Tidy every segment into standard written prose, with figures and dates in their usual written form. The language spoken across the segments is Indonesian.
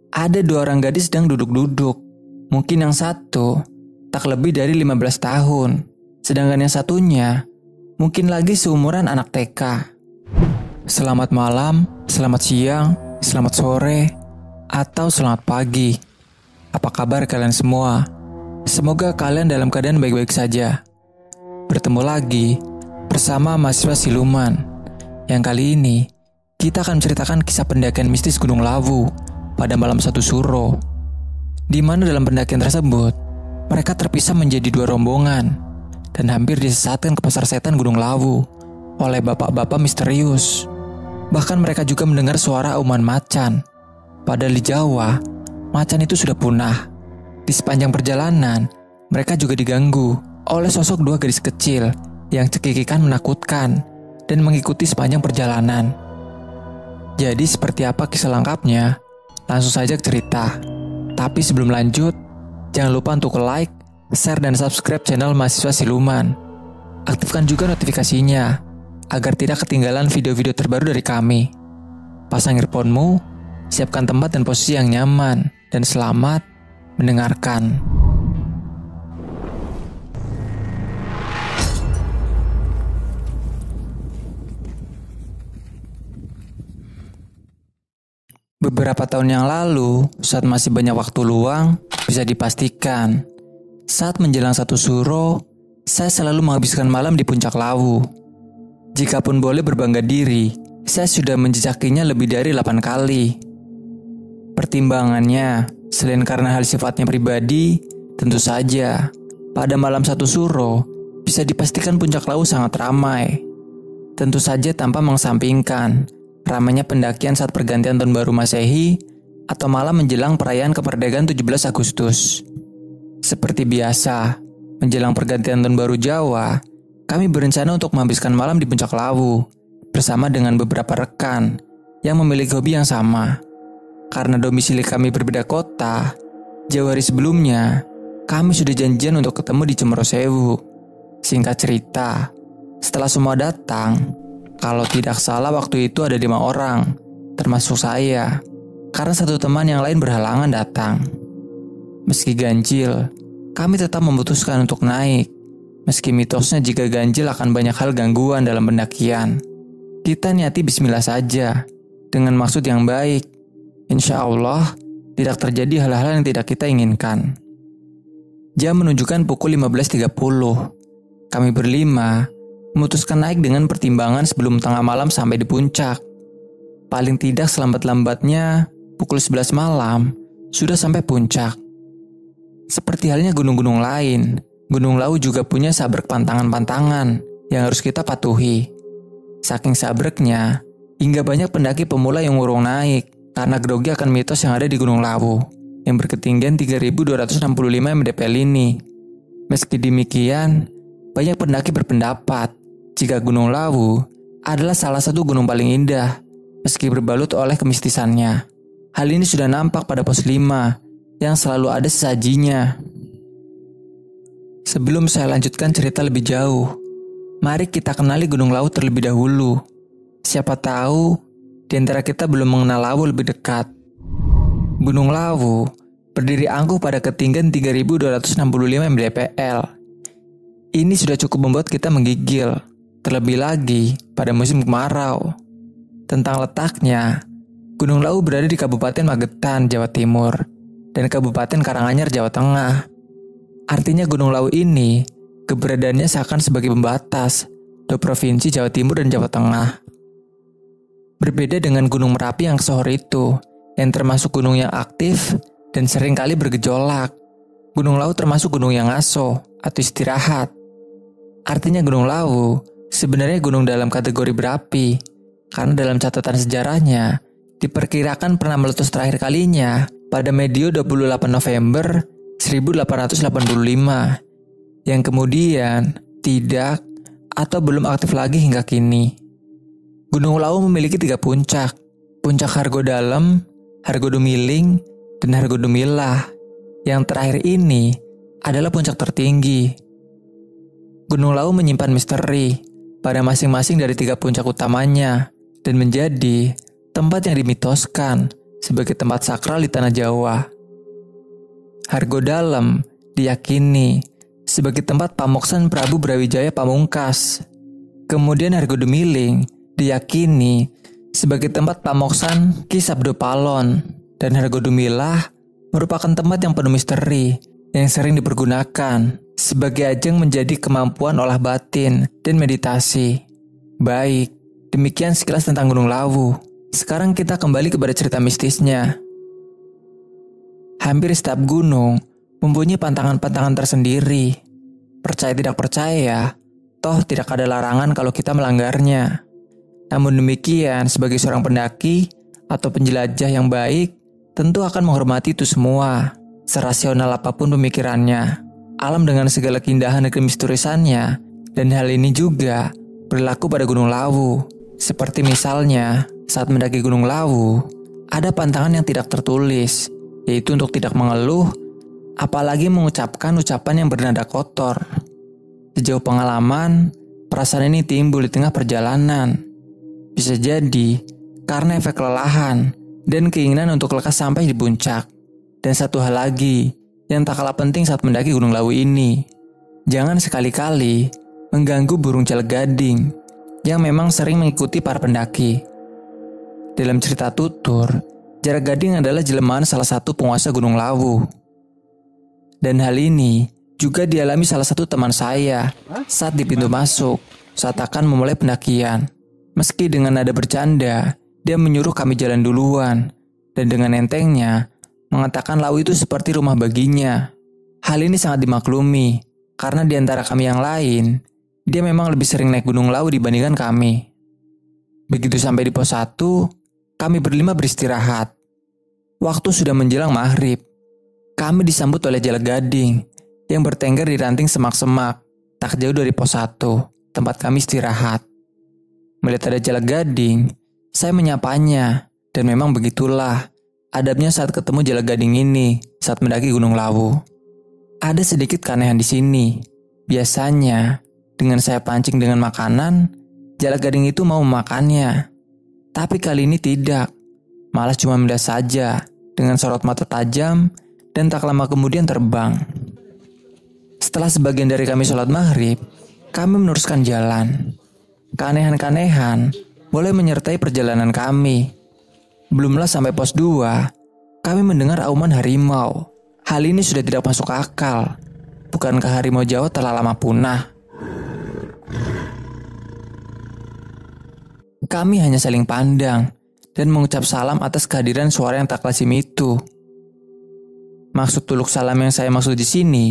Ada dua orang gadis sedang duduk-duduk. Mungkin yang satu tak lebih dari 15 tahun, sedangkan yang satunya mungkin lagi seumuran anak TK. Selamat malam, selamat siang, selamat sore, atau selamat pagi. Apa kabar kalian semua? Semoga kalian dalam keadaan baik-baik saja. Bertemu lagi bersama mahasiswa siluman. Yang kali ini kita akan menceritakan kisah pendakian mistis Gunung Lawu pada malam 1 Suro, di mana dalam pendakian tersebut mereka terpisah menjadi dua rombongan dan hampir disesatkan ke pasar setan Gunung Lawu oleh bapak-bapak misterius. Bahkan mereka juga mendengar suara auman macan. Padahal di Jawa, macan itu sudah punah. Di sepanjang perjalanan, mereka juga diganggu oleh sosok dua gadis kecil yang cekikikan menakutkan dan mengikuti sepanjang perjalanan. Jadi seperti apa kisah lengkapnya? Langsung saja ke cerita. Tapi sebelum lanjut, jangan lupa untuk like, share, dan subscribe channel Mahasiswa Siluman. Aktifkan juga notifikasinya, agar tidak ketinggalan video-video terbaru dari kami. Pasang earphone-mu, siapkan tempat dan posisi yang nyaman, dan selamat mendengarkan. Beberapa tahun yang lalu, saat masih banyak waktu luang, bisa dipastikan, saat menjelang 1 Suro, saya selalu menghabiskan malam di puncak Lawu. Jikapun boleh berbangga diri, saya sudah menjejakinya lebih dari 8 kali. Pertimbangannya, selain karena hal sifatnya pribadi, tentu saja, pada malam 1 Suro, bisa dipastikan puncak Lawu sangat ramai. Tentu saja tanpa mengesampingkan ramainya pendakian saat pergantian tahun baru Masehi atau malam menjelang perayaan kemerdekaan 17 Agustus. Seperti biasa, menjelang pergantian tahun baru Jawa, kami berencana untuk menghabiskan malam di puncak Lawu bersama dengan beberapa rekan yang memiliki hobi yang sama. Karena domisili kami berbeda kota, jauh hari sebelumnya, kami sudah janjian untuk ketemu di Cemorosewu. Singkat cerita, setelah semua datang, kalau tidak salah waktu itu ada 5 orang, termasuk saya, karena satu teman yang lain berhalangan datang. Meski ganjil, kami tetap memutuskan untuk naik. Meski mitosnya jika ganjil akan banyak hal gangguan dalam pendakian. Kita niati bismillah saja, dengan maksud yang baik. Insya Allah, tidak terjadi hal-hal yang tidak kita inginkan. Jam menunjukkan pukul 15.30. Kami berlima memutuskan naik dengan pertimbangan sebelum tengah malam sampai di puncak. Paling tidak selambat-lambatnya pukul 11 malam sudah sampai puncak. Seperti halnya gunung-gunung lain, Gunung Lawu juga punya sabrek pantangan-pantangan yang harus kita patuhi. Saking sabreknya, hingga banyak pendaki pemula yang urung naik karena grogi akan mitos yang ada di Gunung Lawu yang berketinggian 3.265 mdpl ini. Meski demikian, banyak pendaki berpendapat jika Gunung Lawu adalah salah satu gunung paling indah, meski berbalut oleh kemistisannya. Hal ini sudah nampak pada pos 5, yang selalu ada sesajinya. Sebelum saya lanjutkan cerita lebih jauh, mari kita kenali Gunung Lawu terlebih dahulu. Siapa tahu, di antara kita belum mengenal Lawu lebih dekat. Gunung Lawu berdiri angkuh pada ketinggian 3.265 mdpl. Ini sudah cukup membuat kita menggigil. Terlebih lagi pada musim kemarau. Tentang letaknya, Gunung Lawu berada di Kabupaten Magetan, Jawa Timur, dan Kabupaten Karanganyar, Jawa Tengah. Artinya Gunung Lawu ini keberadaannya seakan sebagai pembatas dua provinsi Jawa Timur dan Jawa Tengah. Berbeda dengan Gunung Merapi yang sesohor itu, yang termasuk gunung yang aktif dan seringkali bergejolak. Gunung Lawu termasuk gunung yang ngaso atau istirahat. Artinya Gunung Lawu sebenarnya gunung dalam kategori berapi, karena dalam catatan sejarahnya, diperkirakan pernah meletus terakhir kalinya pada medio 28 November 1885, yang kemudian tidak atau belum aktif lagi hingga kini. Gunung Lawu memiliki 3 puncak, Puncak Hargodalem, Hargodumiling, dan Hargodumilah. Yang terakhir ini adalah puncak tertinggi. Gunung Lawu menyimpan misteri pada masing-masing dari 3 puncak utamanya dan menjadi tempat yang dimitoskan sebagai tempat sakral di tanah Jawa. Hargo Dalem diyakini sebagai tempat pamoksan Prabu Brawijaya Pamungkas. Kemudian Hargo Demiling diyakini sebagai tempat pamoksan Ki Sabdo Palon. Dan Hargo Dumilah merupakan tempat yang penuh misteri yang sering dipergunakan sebagai ajang menjadi kemampuan olah batin dan meditasi. Baik, demikian sekilas tentang Gunung Lawu. Sekarang kita kembali kepada cerita mistisnya. Hampir setiap gunung mempunyai pantangan-pantangan tersendiri. Percaya tidak percaya, toh tidak ada larangan kalau kita melanggarnya. Namun demikian, sebagai seorang pendaki atau penjelajah yang baik, tentu akan menghormati itu semua. Serasional apapun pemikirannya, alam dengan segala keindahan dan kemisteriusannya, dan hal ini juga berlaku pada Gunung Lawu. Seperti misalnya, saat mendaki Gunung Lawu, ada pantangan yang tidak tertulis, yaitu untuk tidak mengeluh, apalagi mengucapkan ucapan yang bernada kotor. Sejauh pengalaman, perasaan ini timbul di tengah perjalanan. Bisa jadi karena efek kelelahan dan keinginan untuk lekas sampai di puncak. Dan satu hal lagi yang tak kalah penting saat mendaki Gunung Lawu ini, jangan sekali-kali mengganggu burung jalak-gading yang memang sering mengikuti para pendaki. Dalam cerita tutur, jalak-gading adalah jelmaan salah satu penguasa Gunung Lawu. Dan hal ini juga dialami salah satu teman saya saat di pintu masuk saat akan memulai pendakian. Meski dengan nada bercanda, dia menyuruh kami jalan duluan, dan dengan entengnya mengatakan Lawu itu seperti rumah baginya. Hal ini sangat dimaklumi, karena di antara kami yang lain, dia memang lebih sering naik Gunung Lawu dibandingkan kami. Begitu sampai di pos 1, kami berlima beristirahat. Waktu sudah menjelang maghrib. Kami disambut oleh jalak-gading yang bertengger di ranting semak-semak, tak jauh dari pos 1, tempat kami istirahat. Melihat ada jalak-gading, saya menyapanya, dan memang begitulah adabnya saat ketemu jalak-gading ini saat mendaki Gunung Lawu. Ada sedikit keanehan di sini. Biasanya, dengan saya pancing dengan makanan, jalak-gading itu mau memakannya. Tapi kali ini tidak, malah cuma melihat saja dengan sorot mata tajam dan tak lama kemudian terbang. Setelah sebagian dari kami sholat maghrib, kami meneruskan jalan. Keanehan-keanehan boleh menyertai perjalanan kami. Belumlah sampai pos 2, kami mendengar auman harimau. Hal ini sudah tidak masuk akal. Bukankah harimau Jawa telah lama punah? Kami hanya saling pandang dan mengucap salam atas kehadiran suara yang tak lazim itu. Maksud tuluk salam yang saya maksud di sini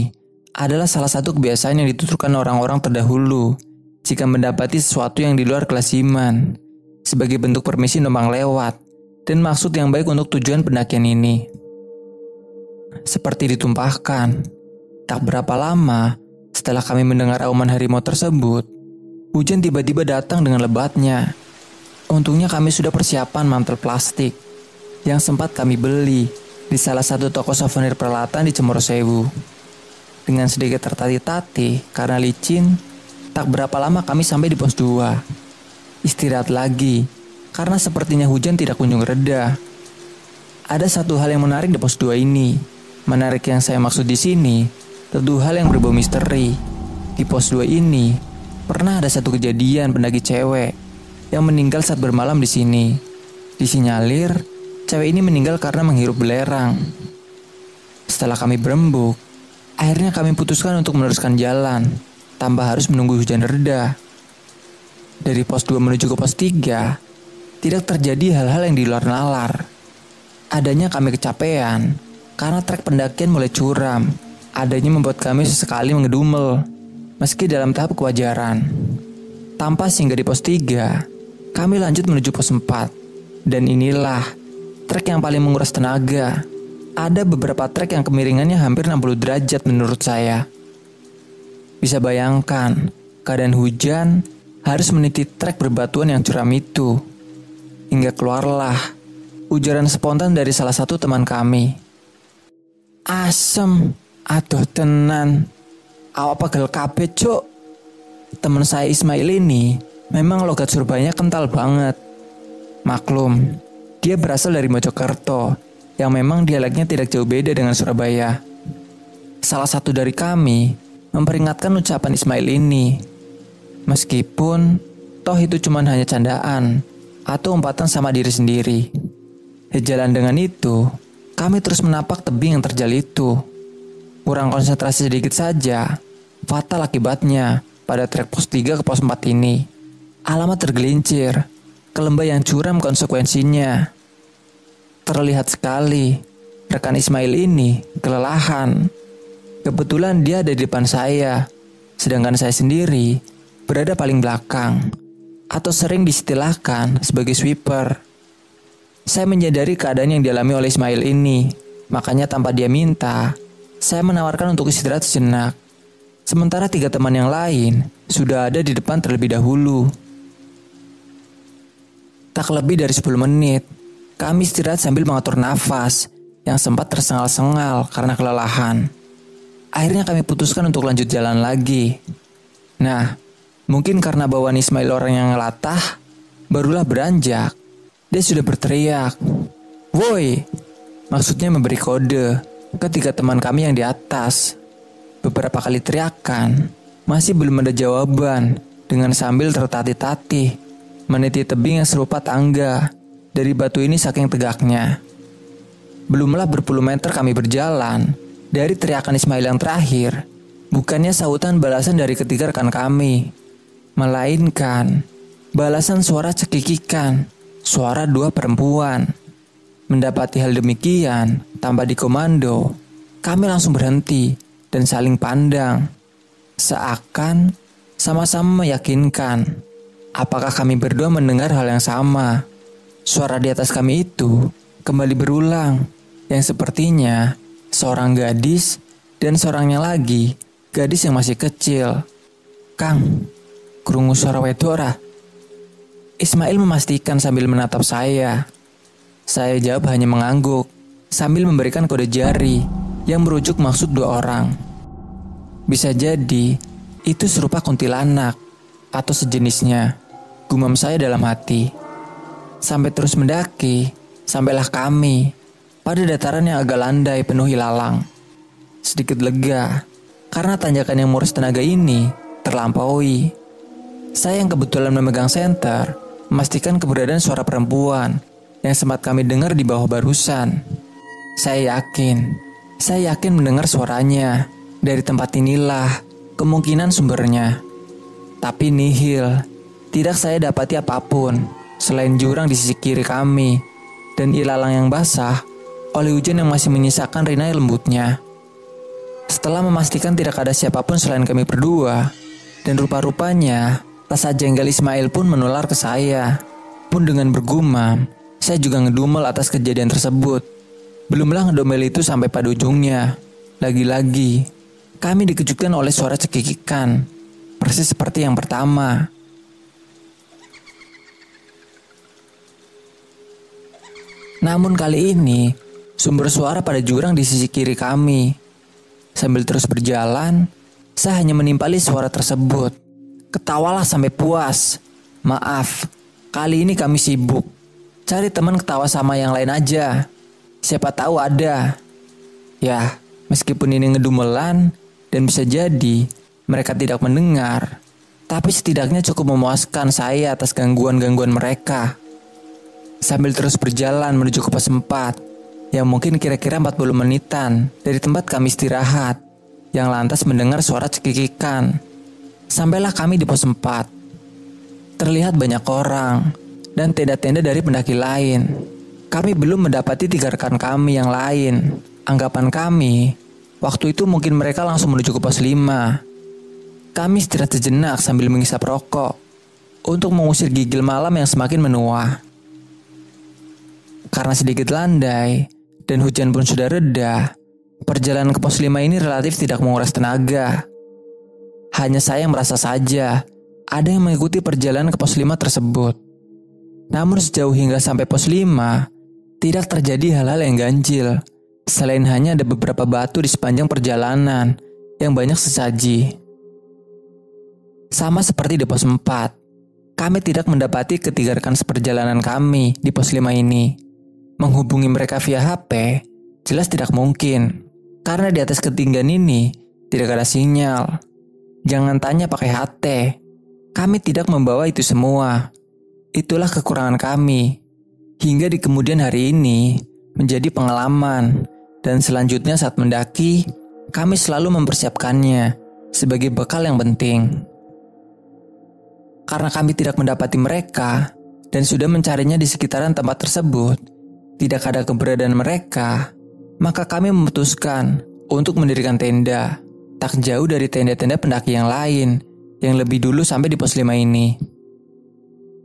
adalah salah satu kebiasaan yang dituturkan orang-orang terdahulu jika mendapati sesuatu yang di luar kelaziman, sebagai bentuk permisi numpang lewat dan maksud yang baik untuk tujuan pendakian ini. Seperti ditumpahkan, tak berapa lama setelah kami mendengar auman harimau tersebut, hujan tiba-tiba datang dengan lebatnya. Untungnya kami sudah persiapan mantel plastik yang sempat kami beli di salah satu toko souvenir peralatan di Cemorosewu. Dengan sedikit tertatih-tatih karena licin, tak berapa lama kami sampai di pos 2. Istirahat lagi, karena sepertinya hujan tidak kunjung reda. Ada satu hal yang menarik di pos 2 ini. Menarik yang saya maksud di sini, tentu hal yang berbau misteri. Di pos 2 ini, pernah ada satu kejadian pendaki cewek yang meninggal saat bermalam di sini. Disinyalir, cewek ini meninggal karena menghirup belerang. Setelah kami berembuk, akhirnya kami putuskan untuk meneruskan jalan tanpa harus menunggu hujan reda. Dari pos 2 menuju ke pos 3, tidak terjadi hal-hal yang di luar nalar. Adanya kami kecapean karena trek pendakian mulai curam. Adanya membuat kami sesekali mengedumel, meski dalam tahap kewajaran. Tanpa singgah di pos 3, kami lanjut menuju pos 4. Dan inilah trek yang paling menguras tenaga. Ada beberapa trek yang kemiringannya hampir 60 derajat menurut saya. Bisa bayangkan, keadaan hujan harus meniti trek berbatuan yang curam itu. Hingga keluarlah ujaran spontan dari salah satu teman kami. Asem, aduh tenan. Awak pegel kabeh, Cuk. Teman saya Ismail ini memang logat Surbanya kental banget. Maklum, Dia berasal dari Mojokerto, yang memang dialeknya tidak jauh beda dengan Surabaya. Salah satu dari kami memperingatkan ucapan Ismail ini. Meskipun toh itu cuma hanya candaan atau umpatan sama diri sendiri. Sejalan dengan itu, kami terus menapak tebing yang terjal itu. Kurang konsentrasi sedikit saja, fatal akibatnya pada trek pos 3 ke pos 4 ini. Alamat tergelincir, ke lembah yang curam konsekuensinya. Terlihat sekali, rekan Ismail ini kelelahan. Kebetulan dia ada di depan saya, sedangkan saya sendiri berada paling belakang, atau sering disistilahkan sebagai sweeper. Saya menyadari keadaan yang dialami oleh Ismail ini, makanya tanpa dia minta, saya menawarkan untuk istirahat sejenak. Sementara 3 teman yang lain sudah ada di depan terlebih dahulu. Tak lebih dari 10 menit, kami istirahat sambil mengatur nafas yang sempat tersengal-sengal karena kelelahan. Akhirnya kami putuskan untuk lanjut jalan lagi. Nah, mungkin karena bawaan Ismail orang yang latah, barulah beranjak. Dia sudah berteriak, "Woi!" Maksudnya memberi kode ke 3 teman kami yang di atas. Beberapa kali teriakan, masih belum ada jawaban dengan sambil tertatih-tatih meniti tebing yang serupa tangga dari batu ini saking tegaknya. Belumlah berpuluh meter kami berjalan dari teriakan Ismail yang terakhir, bukannya sautan balasan dari ketiga rekan kami, melainkan balasan suara cekikikan, suara 2 perempuan. Mendapati hal demikian tanpa dikomando, kami langsung berhenti dan saling pandang, seakan sama-sama meyakinkan apakah kami berdua mendengar hal yang sama. Suara di atas kami itu kembali berulang, yang sepertinya seorang gadis dan seorangnya lagi gadis yang masih kecil. "Kang, krungu suara wedora?" Ismail memastikan sambil menatap saya. Saya jawab hanya mengangguk sambil memberikan kode jari yang merujuk maksud 2 orang. Bisa jadi itu serupa kuntilanak atau sejenisnya, gumam saya dalam hati. Sampai terus mendaki, sampailah kami pada dataran yang agak landai penuh ilalang. Sedikit lega karena tanjakan yang menguras tenaga ini terlampaui. Saya yang kebetulan memegang senter memastikan keberadaan suara perempuan yang sempat kami dengar di bawah barusan. Saya yakin mendengar suaranya dari tempat inilah kemungkinan sumbernya. Tapi nihil, tidak saya dapati apapun selain jurang di sisi kiri kami dan ilalang yang basah oleh hujan yang masih menyisakan rinai lembutnya. Setelah memastikan tidak ada siapapun selain kami berdua, dan rupa-rupanya rasa jengkel Ismail pun menular ke saya. Pun dengan bergumam, saya juga ngedumel atas kejadian tersebut. Belumlah ngedomel itu sampai pada ujungnya. Lagi-lagi, kami dikejutkan oleh suara cekikikan, persis seperti yang pertama. Namun kali ini, sumber suara pada jurang di sisi kiri kami. Sambil terus berjalan, saya hanya menimpali suara tersebut. Ketawalah sampai puas. "Maaf, kali ini kami sibuk. Cari teman ketawa sama yang lain aja. Siapa tahu ada." Ya, meskipun ini ngedumelan dan bisa jadi mereka tidak mendengar, tapi setidaknya cukup memuaskan saya atas gangguan-gangguan mereka. Sambil terus berjalan menuju ke pos 4, yang mungkin kira-kira 40 menitan dari tempat kami istirahat, yang lantas mendengar suara cekikikan. Sampailah kami di pos 4. Terlihat banyak orang dan tenda-tenda dari pendaki lain. Kami belum mendapati 3 rekan kami yang lain. Anggapan kami, waktu itu mungkin mereka langsung menuju ke pos 5. Kami istirahat sejenak sambil menghisap rokok untuk mengusir gigil malam yang semakin menua. Karena sedikit landai dan hujan pun sudah reda, perjalanan ke pos 5 ini relatif tidak menguras tenaga. Hanya saya yang merasa saja ada yang mengikuti perjalanan ke pos 5 tersebut. Namun sejauh hingga sampai pos 5, tidak terjadi hal-hal yang ganjil, selain hanya ada beberapa batu di sepanjang perjalanan yang banyak sesaji. Sama seperti di pos 4, kami tidak mendapati ketiga rekan seperjalanan kami di pos 5 ini. Menghubungi mereka via HP jelas tidak mungkin, karena di atas ketinggian ini tidak ada sinyal. Jangan tanya pakai HT, kami tidak membawa itu semua. Itulah kekurangan kami. Hingga di kemudian hari ini menjadi pengalaman, dan selanjutnya saat mendaki, kami selalu mempersiapkannya sebagai bekal yang penting. Karena kami tidak mendapati mereka dan sudah mencarinya di sekitaran tempat tersebut, tidak ada keberadaan mereka, maka kami memutuskan untuk mendirikan tenda tak jauh dari tenda-tenda pendaki yang lain yang lebih dulu sampai di pos 5 ini.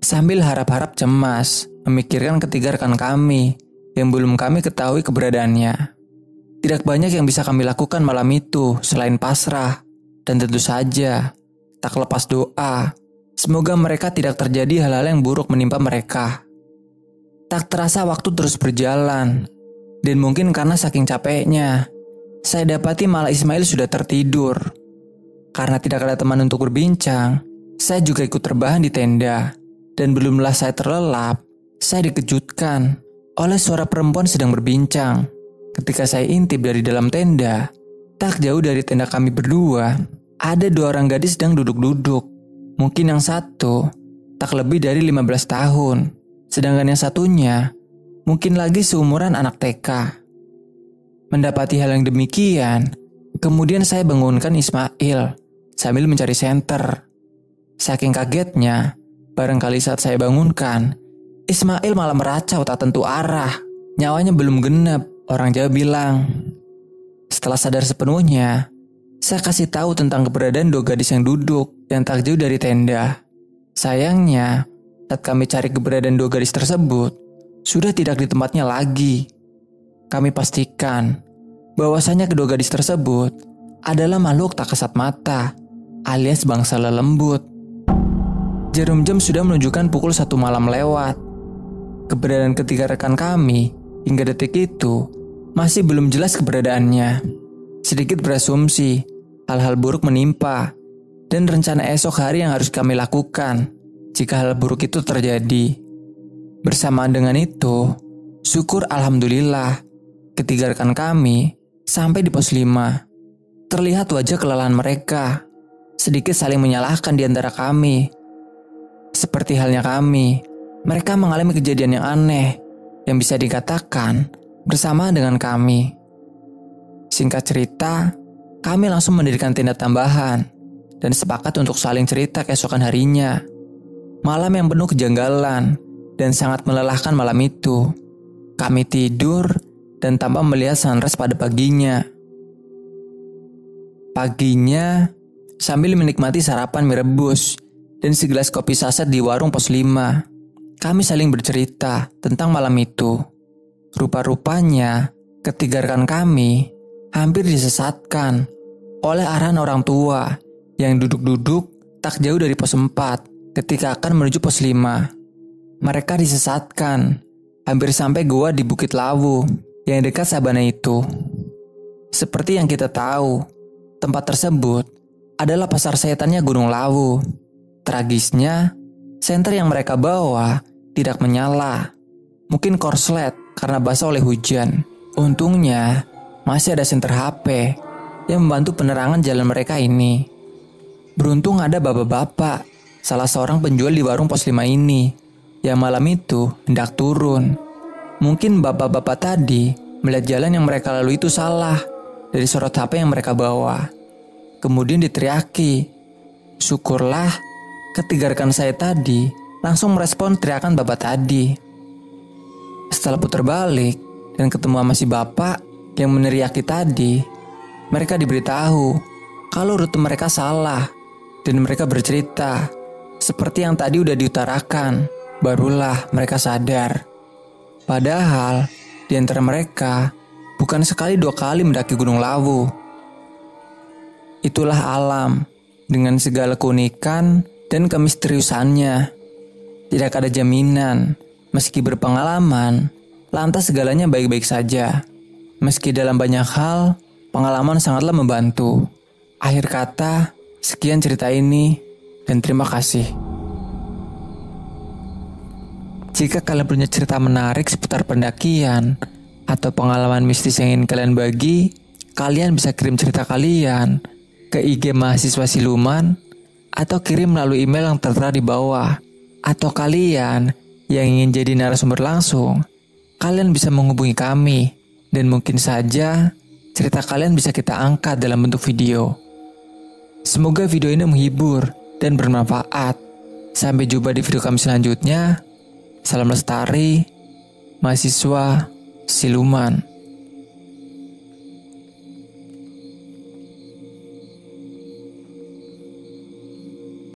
Sambil harap-harap cemas memikirkan ketiga rekan kami yang belum kami ketahui keberadaannya. Tidak banyak yang bisa kami lakukan malam itu selain pasrah, dan tentu saja tak lepas doa. Semoga mereka tidak terjadi hal-hal yang buruk menimpa mereka. Tak terasa waktu terus berjalan, dan mungkin karena saking capeknya, saya dapati malah Ismail sudah tertidur. Karena tidak ada teman untuk berbincang, saya juga ikut terbahan di tenda, dan belumlah saya terlelap, saya dikejutkan oleh suara perempuan sedang berbincang. Ketika saya intip dari dalam tenda, tak jauh dari tenda kami berdua, ada 2 orang gadis sedang duduk-duduk. Mungkin yang satu tak lebih dari 15 tahun, sedangkan yang satunya mungkin lagi seumuran anak TK. Mendapati hal yang demikian, kemudian saya bangunkan Ismail sambil mencari senter. Saking kagetnya, barangkali saat saya bangunkan, Ismail malah meracau tak tentu arah. Nyawanya belum genep, orang Jawa bilang. Setelah sadar sepenuhnya, saya kasih tahu tentang keberadaan 2 gadis yang duduk yang tak jauh dari tenda. Sayangnya, saat kami cari keberadaan 2 gadis tersebut, sudah tidak di tempatnya lagi. Kami pastikan bahwasanya kedua gadis tersebut adalah makhluk tak kasat mata, alias bangsa lelembut. Jarum jam sudah menunjukkan pukul 1 malam lewat. Keberadaan ketiga rekan kami hingga detik itu masih belum jelas keberadaannya. Sedikit berasumsi hal-hal buruk menimpa dan rencana esok hari yang harus kami lakukan jika hal buruk itu terjadi. Bersamaan dengan itu, syukur alhamdulillah ketiga rekan kami sampai di pos 5. Terlihat wajah kelelahan mereka, sedikit saling menyalahkan di antara kami. Seperti halnya kami, mereka mengalami kejadian yang aneh yang bisa dikatakan bersama dengan kami. Singkat cerita, kami langsung mendirikan tenda tambahan dan sepakat untuk saling cerita keesokan harinya. Malam yang penuh kejanggalan dan sangat melelahkan malam itu. Kami tidur dan tanpa melihat sunrise pada paginya. Paginya, sambil menikmati sarapan mie rebus dan segelas kopi saset di warung pos 5, kami saling bercerita tentang malam itu. Rupa-rupanya, ketiga rekan kami hampir disesatkan oleh arahan orang tua yang duduk-duduk tak jauh dari pos 4 ketika akan menuju pos 5. Mereka disesatkan hampir sampai gua di Bukit Lawu yang dekat Sabana itu. Seperti yang kita tahu, tempat tersebut adalah pasar setannya Gunung Lawu. Tragisnya, senter yang mereka bawa tidak menyala. Mungkin korslet karena basah oleh hujan. Untungnya, masih ada senter HP yang membantu penerangan jalan mereka ini. Beruntung ada bapak-bapak, salah seorang penjual di warung pos 5 ini, yang malam itu hendak turun. Mungkin bapak-bapak tadi melihat jalan yang mereka lalui itu salah dari sorot HP yang mereka bawa. Kemudian diteriaki. Syukurlah ketiga rekan saya tadi langsung merespon teriakan bapak tadi. Setelah putar balik dan ketemu sama si bapak yang meneriaki tadi, mereka diberitahu kalau rute mereka salah dan mereka bercerita seperti yang tadi udah diutarakan. Barulah mereka sadar. Padahal di antara mereka bukan sekali 2 kali mendaki Gunung Lawu. Itulah alam dengan segala keunikan dan kemisteriusannya. Tidak ada jaminan, meski berpengalaman, lantas segalanya baik-baik saja. Meski dalam banyak hal, pengalaman sangatlah membantu. Akhir kata, sekian cerita ini, dan terima kasih. Jika kalian punya cerita menarik seputar pendakian atau pengalaman mistis yang ingin kalian bagi, kalian bisa kirim cerita kalian ke IG Mahasiswa Siluman atau kirim melalui email yang tertera di bawah. Atau kalian yang ingin jadi narasumber langsung, kalian bisa menghubungi kami dan mungkin saja cerita kalian bisa kita angkat dalam bentuk video. Semoga video ini menghibur dan bermanfaat. Sampai jumpa di video kami selanjutnya. Salam lestari, Mahasiswa Siluman.